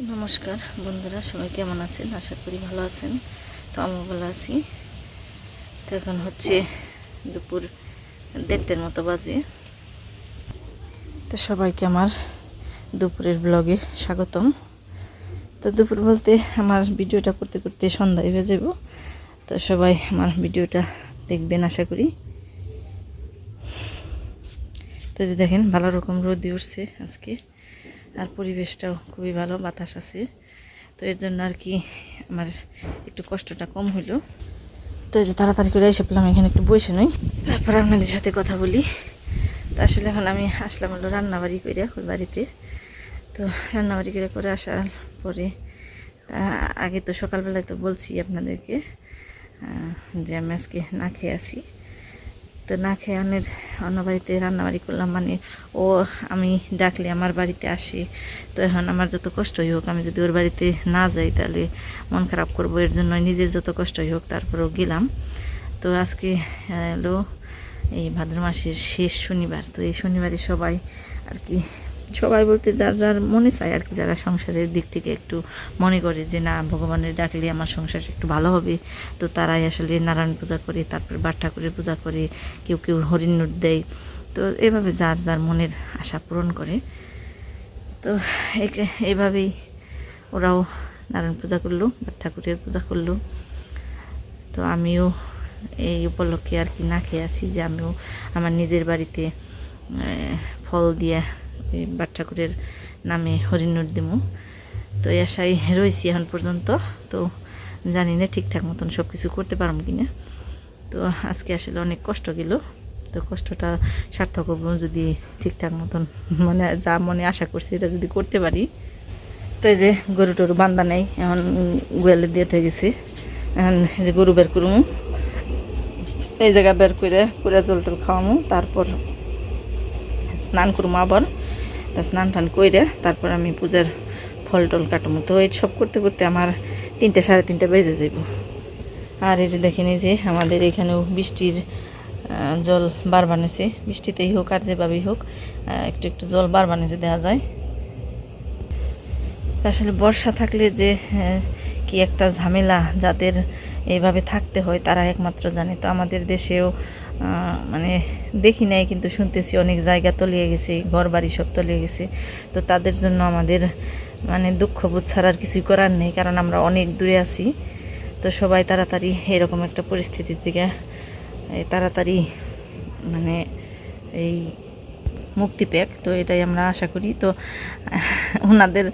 নমস্কার বন্ধুরা, সবাই কেমন আছেন? আশা করি ভালো আছেন। তো আমি ভালো আছি। তো এখন হচ্ছে দুপুর 1:30টার মতো বাজে। তো সবাইকে আমার দুপুরের ব্লগে স্বাগতম। তো দুপুর বলতে আমার ভিডিওটা করতে করতে সন্ধ্যায় হয়ে যাব। তো সবাই আমার ভিডিওটা দেখবেন আশা করি। তো যে দেখেন ভালো রকম রোদ উঠছে আজকে, আর পরিবেশটাও খুবই ভালো, বাতাস আছে। তো এর জন্য আর কি আমার একটু কষ্টটা কম হইলো। তো এই যে তাড়াতাড়ি করে এসে পেলাম, এখানে একটু বসে নই, তারপর আপনাদের সাথে কথা বলি। তো আসলে এখন আমি আসলাম হলো রান্নাবাড়ি করে ওই বাড়িতে। তো রান্নাবাড়ি করে আসার পরে আগে তো সকালবেলায় তো বলছি আপনাদেরকে যে আমি আজকে না খেয়ে আসি। তো না খেয়ে অন্য বাড়িতে রান্নাবাড়ি করলাম, মানে ও আমি ডাকলে আমার বাড়িতে আসে। তো এখন আমার যত কষ্টই হোক, আমি যদি ওর বাড়িতে না যাই তাহলে মন খারাপ করবো। এর জন্য নিজের যত কষ্টই হোক তারপরেও গেলাম। তো আজকে হলো এই ভাদ্র মাসের শেষ শনিবার। তো এই শনিবারে সবাই আর কি, সবাই বলতে যার যার মনে চায় আর কি, যারা সংসারের দিক থেকে একটু মনে করে যে না ভগবানের ডাকলে আমার সংসার একটু ভালো হবে, তো তারাই আসলে নারায়ণ পূজা করে, তারপর বাট ঠাকুরের পূজা করে, কেউ কেউ হরিণুট দেয়। তো এভাবে যার যার মনের আশা পূরণ করে। তো এইভাবেই ওরাও নারায়ণ পূজা করলো, বাট ঠাকুরের পূজা করলো। তো আমিও এই উপলক্ষে আর কি না খেয়ে আছি, যে আমিও আমার নিজের বাড়িতে ফল দিয়ে বাট ঠাকুরের নামে হরিণুট দেবো। তো এই আশায় রয়েছি এখন পর্যন্ত। তো জানি না ঠিকঠাক মতন সব কিছু করতে পারবো কি না। তো আজকে আসলে অনেক কষ্ট গেল। তো কষ্টটা সার্থক হবো যদি ঠিকঠাক মতন, মানে যা মনে আশা করছি এটা যদি করতে পারি। তো এই যে গরু টরু বান্ধা নেই, এখন গোয়ালে দিয়ে গেছে। এখন এই যে গরু বের করবো, এই জায়গা বের করে পুরা জল টল খাওয়ামো, তারপর স্নান করবো আবার। তা স্নান টান করে তারপর আমি পূজার ফল টল কাটবো। তো এই সব করতে করতে আমার 3টে সাড়ে 3টে বেজে যাব। আর এই যে দেখেন, এই যে আমাদের এখানেও বৃষ্টির জল বার বানিয়েছে, বৃষ্টিতেই হোক আর যেভাবেই হোক একটু একটু জল বার বানিয়েছে দেওয়া যায়। আসলে বর্ষা থাকলে যে কি একটা ঝামেলা, যাদের এইভাবে থাকতে হয় তারা একমাত্র জানে। তো আমাদের দেশেও মানে দেখি নাই, কিন্তু শুনতেছি অনেক জায়গা তলিয়ে গেছে, ঘর বাড়ি সব তলিয়ে গেছে। তো তাদের জন্য আমাদের মানে দুঃখ বোধ ছাড়ার কিছুই করার নেই, কারণ আমরা অনেক দূরে আছি। তো সবাই তাড়াতাড়ি এরকম একটা পরিস্থিতির থেকে তাড়াতাড়ি মানে এই মুক্তি পেক, তো এটাই আমরা আশা করি। তো ওনাদের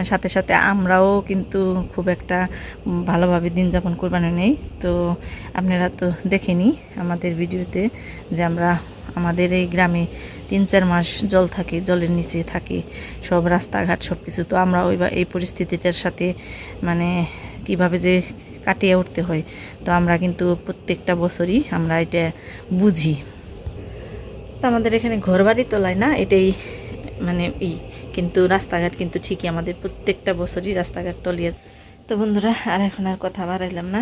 সাথে সাথে আমরাও কিন্তু খুব একটা ভালোভাবে দিন যাপন করবানো নেই। তো আপনারা তো দেখেনি আমাদের ভিডিওতে যে আমরা আমাদের এই গ্রামে 3-4 মাস জল থাকে, জলের নিচে থাকে সব রাস্তাঘাট সব কিছু। তো আমরা এই পরিস্থিতিটার সাথে মানে কিভাবে যে কাটিয়ে উঠতে হয়, তো আমরা কিন্তু প্রত্যেকটা বছরই আমরা এটা বুঝি। তো আমাদের এখানে ঘরবাড়ি তোলায় না, এটাই মানে কিন্তু রাস্তাঘাট কিন্তু ঠিকই আমাদের প্রত্যেকটা বছরই রাস্তাঘাট তলিয়ে। তো বন্ধুরা, আর এখন আর কথা বাড়াইলাম না,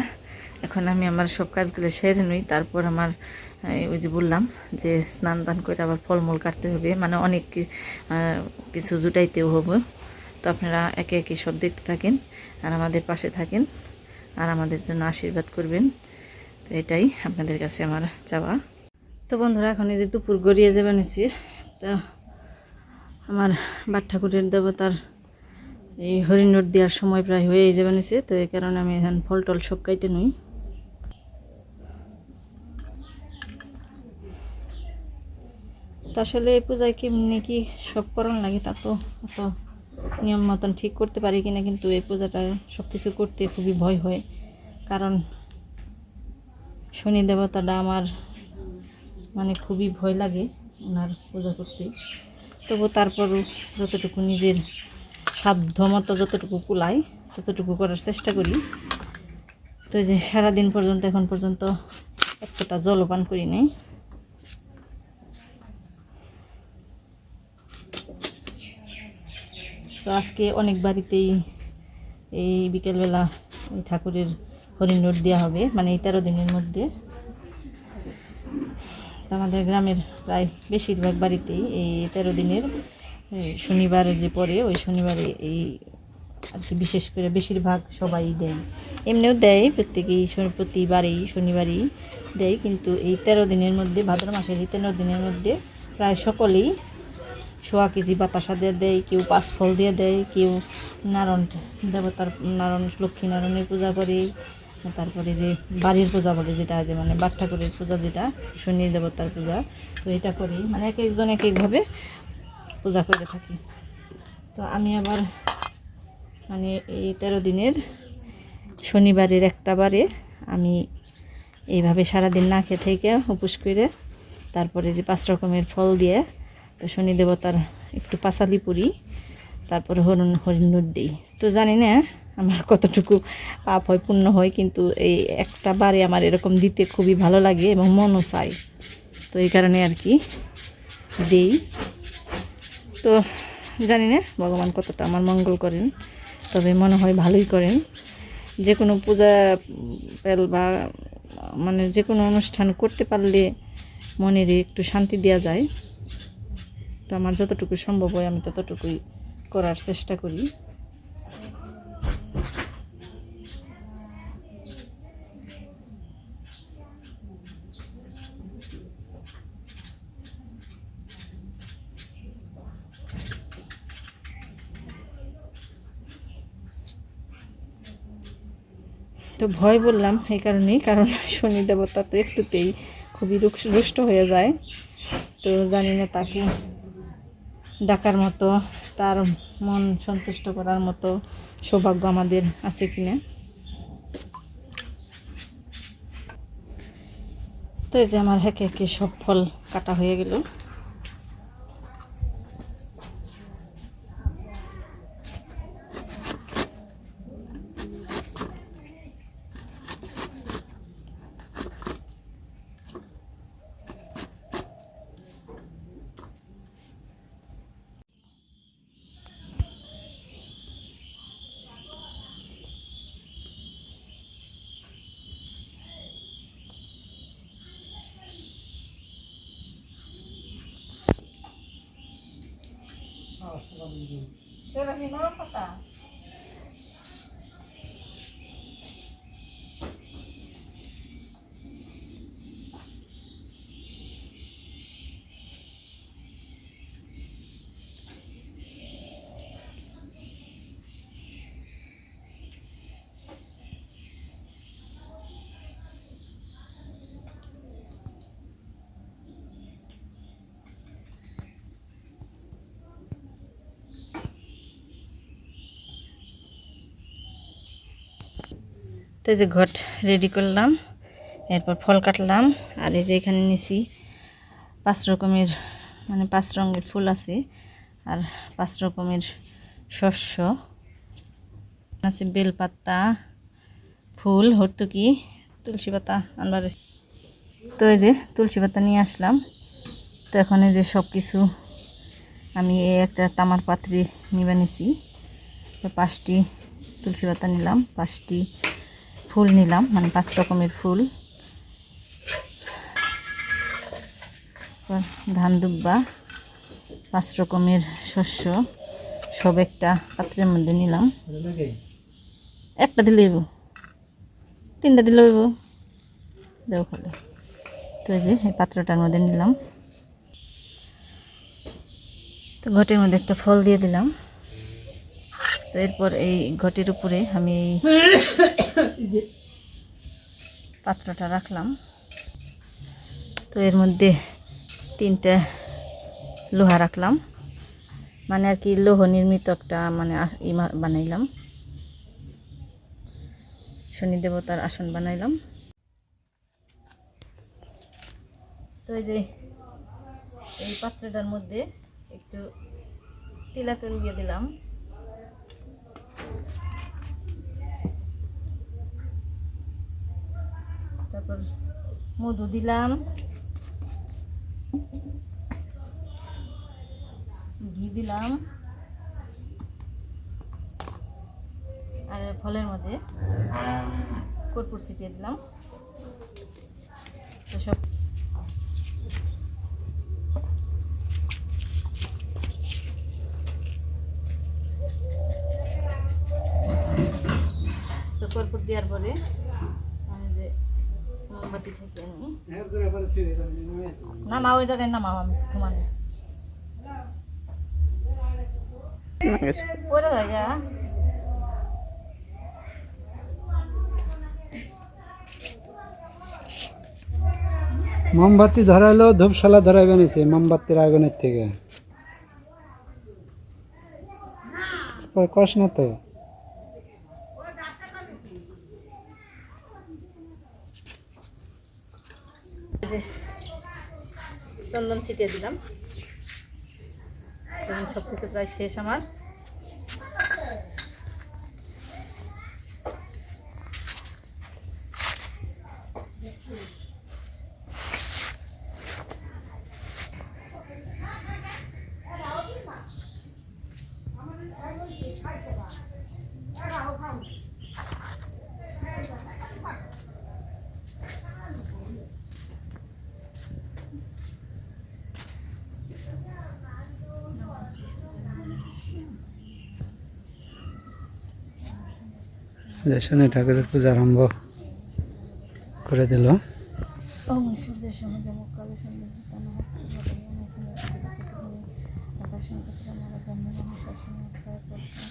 এখন আমি আমার সব কাজগুলো সেরে নিই। তারপর আমার ওই যে বললাম যে স্নান দান করে আবার ফলমূল কাটতে হবে, মানে অনেক কিছু জুটাইতেও হবে। তো আপনারা একে একে সব দেখতে থাকেন আর আমাদের পাশে থাকেন আর আমাদের জন্য আশীর্বাদ করবেন। তো এটাই আপনাদের কাছে আমার চাওয়া। তো বন্ধুরা, এখন এই যে দুপুর গড়িয়ে যাবেন হয়েছি। তো আমার বাট ঠাকুরের দেবতার এই হরিণুট দেওয়ার সময় প্রায় হয়ে যাবেন হয়েছে। তো এই কারণে আমি এখন ফল টল সব কাইটে নই। তা আসলে এই পূজায় কেমনি কি সব করণ লাগে তা তো অত নিয়ম মতন ঠিক করতে পারি কিনা, কিন্তু এই পূজাটা সব কিছু করতে খুবই ভয় হয়, কারণ শনি দেবতাটা আমার মানে খুবই ভয় লাগে ওনার পূজা করতে। তবু তারপরও যতটুকু নিজের সাধ্য মতো যতটুকু কুলাই ততটুকু করার চেষ্টা করি। তো এই যে সারাদিন পর্যন্ত এখন পর্যন্ত একটা জলপান করি নাই। তো আজকে অনেক বাড়িতেই এই বিকেলবেলা এই ঠাকুরের হরিণুট দেওয়া হবে, মানে এই 13 দিনের মধ্যে। আমাদের গ্রামের প্রায় বেশিরভাগ বাড়িতেই এই 13 দিনের শনিবার যে পড়ে ওই শনিবারে এই আর কি বিশেষ করে বেশিরভাগ সবাই দেয়, এমনিও দেয় প্রত্যেকেই প্রতিবারেই শনিবারই দেয়, কিন্তু এই 13 দিনের মধ্যে ভাদ্র মাসের এই 13 দিনের মধ্যে প্রায় সকলেই সোয়া কেজি বাতাসা দিয়ে দেয়, কেউ 5 ফল দিয়ে দেয়, কেউ নারায়ণ দেবতার নারায়ণ লক্ষ্মী নারায়ণের পূজা করে, তারপরে যে বাড়ির পূজা বলে যেটা, যে মানে বাট ঠাকুরের পূজা যেটা শনি দেবতার পূজা, তো এটা করি মানে এক একজন এক একভাবে পূজা করে থাকি। তো আমি আবার মানে এই 13 দিনের শনিবারের একটা বারে আমি এইভাবে সারাদিন না খেয়ে থেকে উপোস করে তারপরে যে 5 রকমের ফল দিয়ে তো শনি দেবতার একটু পাঁচালি পুরি, তারপরে হরিণুর দিই। তো জানি না আমার কতটুকু পাপ হয় পুণ্য হয়, কিন্তু এই একটা বারে আমার এরকম দিতে খুবই ভালো লাগে এবং মনও চাই, তো এই কারণে আর কি দেই। তো জানি না ভগবান কতটা আমার মঙ্গল করেন, তবে মনে হয় ভালোই করেন। যে কোনো পূজা পেল বা মানে যে কোনো অনুষ্ঠান করতে পারলে মনের একটু শান্তি দেওয়া যায়। তো আমার যতটুকু সম্ভব হয় আমি ততটুকুই করার চেষ্টা করি। তো ভয় বললাম এই কারণেই, কারণ শনি দেবতা তো একটুতেই খুবই রুষ্ট হয়ে যায়। তো জানি না তাকে ডাকার মতো, তার মন সন্তুষ্ট করার মতো সৌভাগ্য আমাদের আছে কিনা। তো এই যে আমার একে একে সব ফল কাটা হয়ে গেল। তো এই যে ঘট রেডি করলাম, এরপর ফল কাটলাম, আর এই যে এখানে নিছি 5 রকমের মানে 5 রঙের ফুল আছে, আর 5 রকমের শস্য আছে, বেলপাতা, ফুল, হর্তুকি, তুলসী পাতা আনবার। তো এই যে তুলসী পাতা নিয়ে আসলাম। তো এখন এই যে সব কিছু আমি একটা তামার পাত্রে নিয়ে নিছি। তো 5টি তুলসী পাতা নিলাম, 5টি ফুল নিলাম, মানে 5 রকমের ফুল, ধান দুব্বা, 5 রকমের শস্য সব একটা পাত্রের মধ্যে নিলাম। একটা দিলে হইব, 3টা দিলে হইব, দেও খালি। তো এই যে এই পাত্রটার মধ্যে নিলাম। তো ঘটের মধ্যে একটা ফল দিয়ে দিলাম। তো এরপর এই ঘটের উপরে আমি এই পাত্রটা রাখলাম। তো এর মধ্যে 3টা লোহা রাখলাম, মানে আর কি লৌহ নির্মিত একটা মানে বানাইলাম, শনি দেবতার আসন বানাইলাম। তো এই যে এই পাত্রটার মধ্যে একটু তিলা তেল দিয়ে দিলাম। তারপর মধু দিলাম, ঘি দিলাম, আর ফলের মধ্যে কর্পূর ছিটিয়ে দিলাম। তো সব কর্পূর দেওয়ার পরে আমি যে মোমবাতি ঠেকিয়ে নিই। নামাও ওই জায়গায় নামাও, আমি তোমার পরে জায়গা মোমবাতি ধরাইলো, ধূপশালা ধরাইবে নিছে মোমবাতির আগুনের থেকে। কষ না তো। চন্দন ছিটিয়ে দিলাম। সব কিছু প্রায় শেষ আমার। যে শনি ঠাকুরের পূজা আরম্ভ করে দিল। ওম সূর্যের সময় যেমন কালো সন্ধ্যা আকাশের কাছে আমার ব্রহ্ম শাসন নমস্কার করতাম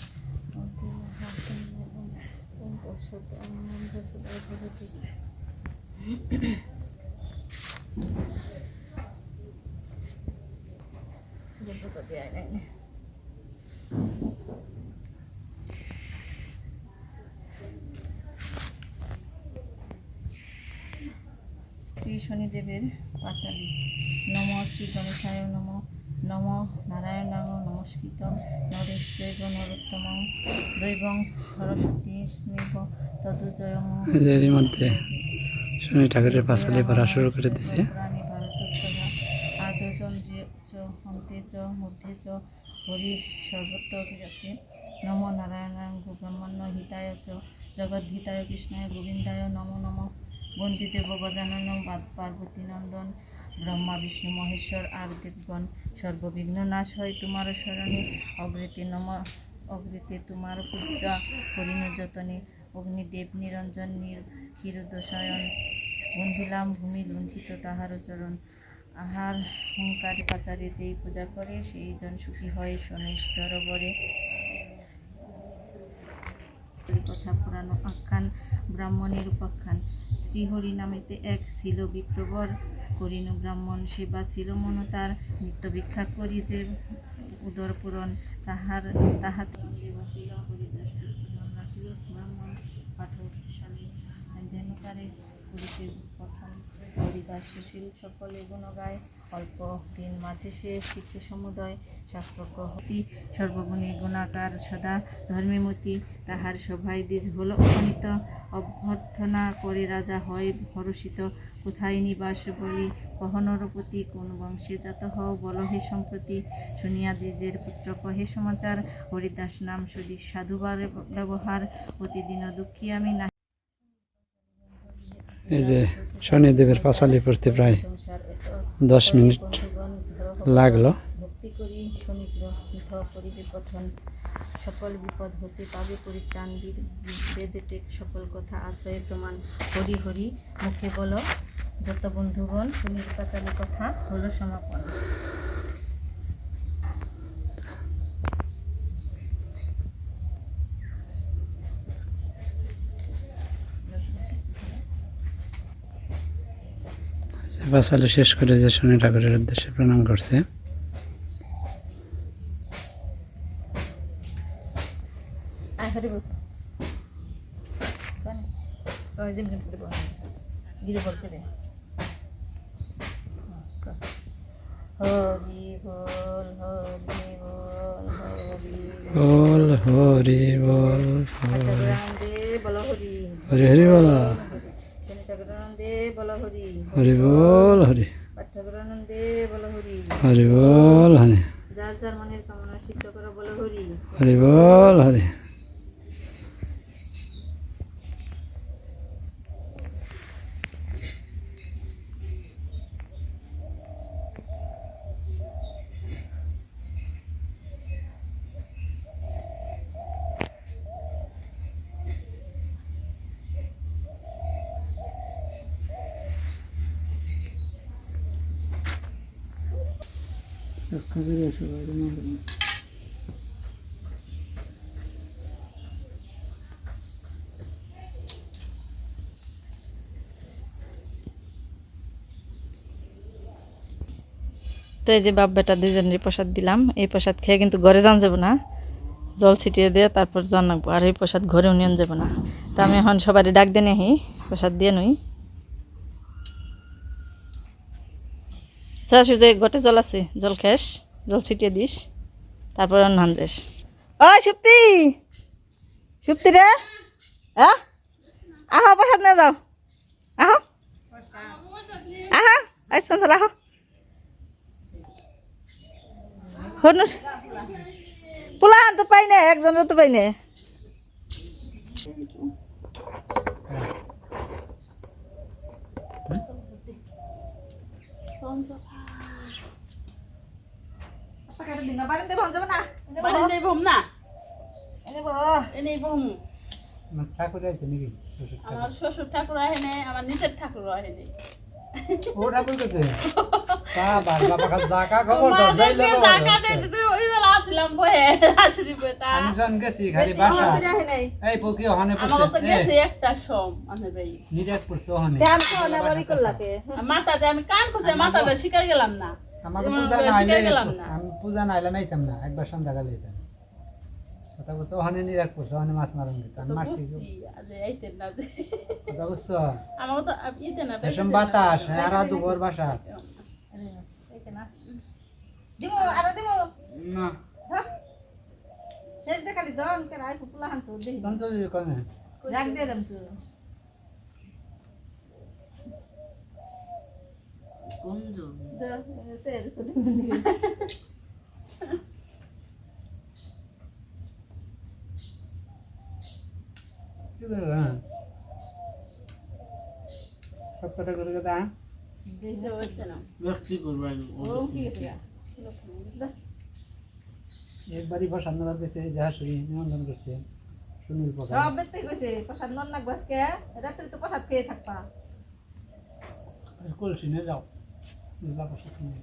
শ্রী শনিদেবের পাঁচালী। নম শ্রী গণেশায় নম, নম নারায়ণাং নমস্কৃত নরেশৈব নরোত্তম দৈবং সরস্বতী স্নেহ তদুজয়ং। এর মধ্যে শনি ঠাকুরের পাঁচালি পড়া শুরু করে দিছে। আদচন্দ্রে চ অন্তে চ মধ্যে চ হরি সর্বত্র অভিরতে। নম নারায়ণাং ব্রহ্মণ্য হিতায় চ জগদ্ধিতায় কৃষ্ণায় গোবিন্দায় নমো নমঃ। বন্দিদেব গজানন পার্বতী নন্দন ব্রহ্মা বিষ্ণু মহেশ্বর আর দেবগণ। সর্ববিঘ্ন নাশ হয় তোমার শরণে, অগ্রিতে নম অগ্রিতে তোমার পূজা করিন যতনে। অগ্নিদেব নিরঞ্জন ক্ষীরোদশয়ন, বন্দিলাম ভূমি লুণ্ঠিত তাহার চরণ। আহার হুঙ্কারে পাচারে যেই পূজা করে, সেই জন সুখী হয় শনিশ্চর বরে। কথা পুরানো আখ্যান ব্রাহ্মণের উপাখ্যান। শ্রীহরি নামেতে এক ছিল বিপ্রবর, করিন ব্রাহ্মণ সেবা ছিল মন তার। নিত্য ভিক্ষা করি যে উদর পূরণ, তাহাতে বাসিল হরিদাস কীর্তন। রাখিল ব্রাহ্মণ পাঠশালী, ধেনুকারে করিতে পঠন। হরিদাস সুশীল সকলে গুণ গায়, অল্প দিন মাঝে সে শিখে সমুদয়। শাস্ত্রজ্ঞ হতি সর্বগুণী গুণাকার সদা ধর্মীমতি। তাহার সভায় দ্বিজ হল অগণিত, অভ্যর্থনা করে রাজা হয় হর্ষিত। কোথায় নিবাস বলি কহ নরপতি, কোন বংশে জাত হও বল হে সম্প্রতি। শুনিয়া দ্বিজের পুত্র কহে সমাচার, হরিদাস নাম সাধুবার ব্যবহার। প্রতিদিন দুঃখী আমি না। এই যে শনিদেবের পাঁচালি পড়তে প্রায় 10 মিনিট লাগলো। ভক্তি করি শনিগ্রহ করিবে পঠন, সকল বিপদ হতে পাবে পরিত্রাণ। বেদে সকল কথা আশ্রয়ে প্রমাণ। হরি হরি মুখে বলো যত বন্ধুগণ, শনির পাঁচালী কথা হলো সমাপন। পাঁচালি শেষ করে যে শনি ঠাকুরের উদ্দেশ্যে প্রণাম করছে। বল হরি বল হরি হরি বল হরি বল হরি হরি বল হরি। যার যার মনের কামনা সিদ্ধ করো বলো হরি হরি বল হরি। তো এই যে বাপ বেটা দুইজনের প্রসাদ দিলাম, এই প্রসাদ খেয়ে কিন্তু ঘরে যান যাব না, জল ছিটিয়ে দিয়ে তারপর যান রাখবো, আর এই প্রসাদ ঘরেও নিয়ে যাব না। তো আমি এখন সবাই ডাক দিয়ে নেহি, প্রসাদ দিয়ে নই। চাষু যে গোটে জল আছে, জল খেস, জল ছিটিয়ে দিস, তারপর নান যাস। ও সুপ্তি, সুপ্তি রে, হ্যাঁ আহ প্রসাদ নিয়ে যাও, আহ আহ আইসন চল আহ। হনুর পোলাহান তো পাই না, একজনের তো পাই না। ঠাকুর আছে নাকি? আমার শ্বশুর ঠাকুর আহে নাই, আমার নিজের ঠাকুর আহে নাই। ও ঠাকুর কাছে বাবা বাবা জাকা খবর তো যাইলে আমি জান গেছি খালি বাসা এই পকি ওখানে পড়ছে একটা সম আমি ভাই নিরাক পড়ছে ওখানে মাথাতে আমি কান খুঁজে মাথাটা শিকার গেলাম না। আমাকে পূজা না আইলে আমি পূজা না আইলে নাইতাম না, একবার সন্ধ্যাকালে যেতাম। কথা বলছো ওখানে নিরাক পড়ছে, ওখানে মাছ মারুন দিতাম, মারছি কথা বুঝছো। আমাকে তো ইতে না এসব বাতাস আর দুপুর বাসা দিমু আর দিমু না শেষ দেখালি দন কে রাই পোলাহান তো দেই সন্তোষ কোনে রাখ দিলাম তো গঞ্জু সে সুদি কি করে হ্যাঁ সব কথা করে দা দেখতে হচ্ছে না লক্ষ্মী করবেন ও কি আছে একবারই বসানো লাগছে যা শুনি নিমন্ত্রণ করছে সুনীল প্রকাশ সব বেতে কইছে প্রসাদ নন না গসকে রাত্রি তো প্রসাদ খেয়ে থাকবা কলসি নিয়ে যাও নিলা প্রসাদ নিয়ে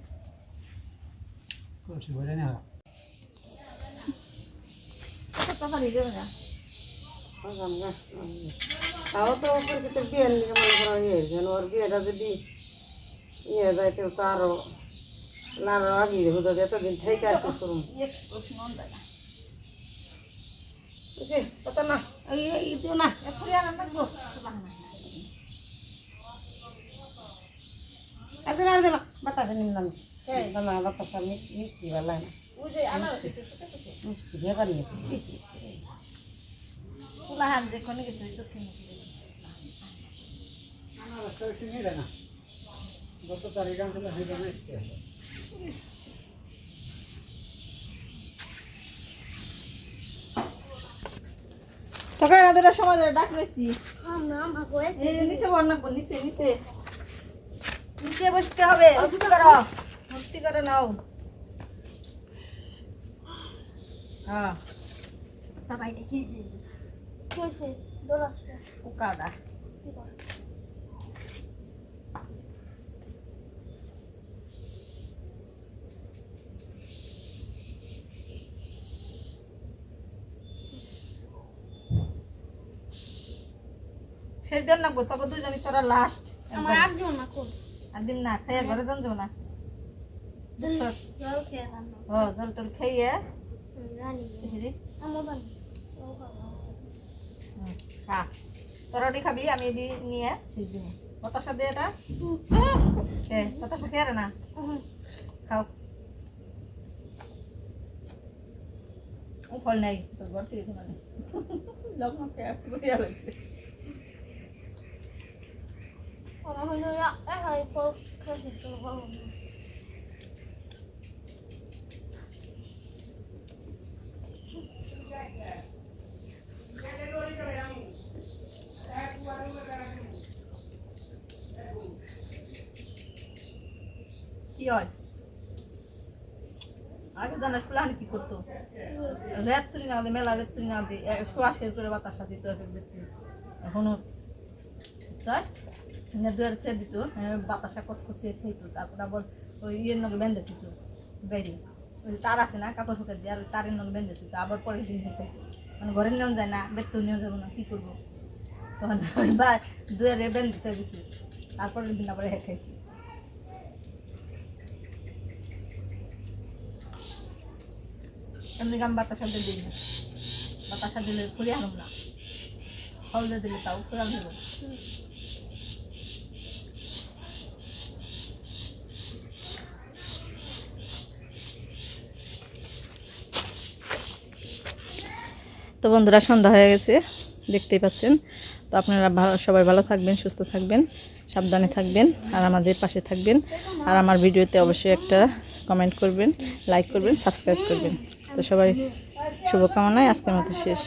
কলসি ভরে না কত পারি দেব না তাও তো তো বিয়ের নিয়ে মনে করা হয়েছে ওর বিয়েটা যদি ইয়ে যাইতে তো আরো নানা আগে হতো এতদিন থেকে আর কি করুন কত না দিও না এখরি আর রাখবো একদিন আর দিলাম বাতাসে নিলাম দানা বাতাসা মিষ্টি বেলা না ওই যে আনারস মিষ্টি ভেবার নিয়ে পোলাহান যে কোনে গেছে দক্ষিণ আমার কলসি নিয়ে না গত তারিখ আনছিল হইবে না তোকে না দুটা সময় ধরে ডাক লইছি এই নিচে বন্যা নিচে নিচে নিচে বসতে হবে মস্তি করো মস্তি করে নাও হ্যাঁ বাবাই দেখি কইছে দোলাসটা উকাদা শেষ দিন না গো তবে দুজনই তোরা লাস্ট আমার আটজন না কোন আর দিন না খাইয়া ঘরে যান যাও না জল খেয়ে রান্না ও জল টল খাইয়া রানি রে আমার বানি খা তোরা ওটি খাবি আমি এদি নিয়ে শেষ দিব বাতাসা দে এটা বাতাসা খেয়ে রে না খাও ও ফল নাই তোর ঘর থেকে মানে লগ্ন খেয়ে পুরিয়া লাগছে আমার হইল হয় পর খাইতে তো ভালো না কি হয় আগে জানাস প্লান কি করতো রেত্রি না দে মেলা রেত্রি না দে শ্বাসের করে বাতাসা দিত এখনো চাই দুয়ার খেয়ে দিত বাতাসা কসকসিয়ে খাইতো তারপর আবার ওই ইয়ের নগে বেঁধে দিত বেরি ওই তার আছে না কাপড় শুকাত দিয়ে আর তারের নল বেঁধে দিত আবার পরের দিন দিতে মানে ঘরে নেওয়া যায় না বেতন নেওয়া যাবো না কী করবো তখন ওই বা দুয়ারে বেঁধে দিতে গেছি তারপরের দিন আবার খাইছি এমনি গাম বাতাসা দিই না বাতাসা দিলে ফুরিয়ে আনব না হলদে দিলে তাও ফুরান দেবো তো বন্ধুরা সন্ধ্যা হয়ে গেছে দেখতেই পাচ্ছেন। তো আপনারা সবাই ভালো থাকবেন, সুস্থ থাকবেন, সাবধানে থাকবেন, আর আমাদের পাশে থাকবেন। আর আমার ভিডিওতে অবশ্যই একটা কমেন্ট করবেন, লাইক করবেন, সাবস্ক্রাইব করবেন। তো সবাই শুভকামনায় আজকের মতো শেষ।